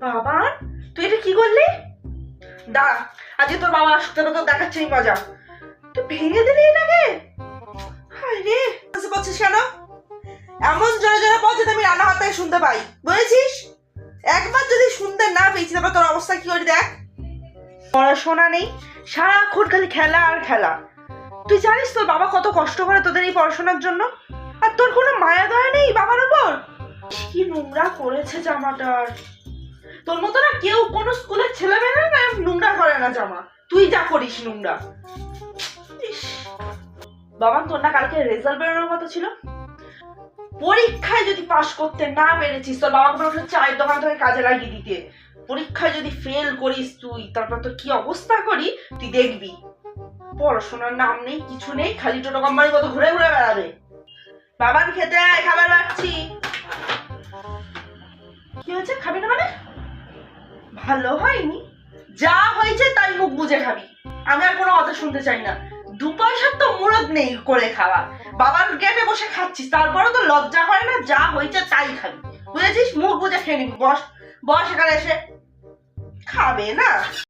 বাবা, তুই এটা কি করলি? দাঁড়া, আজকে তোর বাবা আসতে তো দেখাচ্ছে এই মজা। তুই ভেঙে দিলি এটাকে? হায় রে, বলছিস কেন? এমন জোরে জোরে বল যাতে আমি রান্না হাতে শুনতে পাই, বুঝেছিস? একবার যদি শুনতে না পেয়েছি তারপর তোর অবস্থা কি করে দেখ। পড়াশোনা নেই, সারাক্ষণ খালি খেলা আর খেলা। তুই জানিস তোর বাবা কত কষ্ট করে তোদের এই পড়াশোনার জন্য? আর তোর কোনো মায়া দয়া নেই বাবার উপর? কি নোংরা করেছে জামাটার। তোর মতো না কেউ কোনো স্কুলের ছেলেমেয়েরা না নোংরা করে না জামা, তুই যা করিস নোংরা। বাবা, তোর না কালকে রেজাল্ট বেরোনোর কথা ছিল? পরীক্ষায় যদি পাশ করতে না পেরেছিস তোর বাবাকে বলে চায়ের দোকান থেকে কাজে লাগিয়ে দিতে। পরীক্ষায় যদি ফেল করিস তুই, তারপর তোর কি অবস্থা করি তুই দেখবি। পড়াশোনার নাম নেই, কিছু নেই, খালি টোটো কোম্পানির মতো ঘুরে ঘুরে বেড়াবে। বাবার খেতে আয়, খাবার রাখছি। কি হয়েছে, খাবি না মানে? ভালো হয়নি? যা হয়েছে তাই মুখ বুঝে খাবি। আমি আর কোনো কথা শুনতে চাই না। 2 পয়সার তো মুরদ নেই করে খাওয়া। বাবার গেটে বসে খাচ্ছিস, তারপরেও তো লজ্জা হয় না? যা হয়েছে তাই খাবি, বুঝেছিস? মুখ বুঝে খেয়ে নিবি। বস বস এখানে এসে। খাবে না?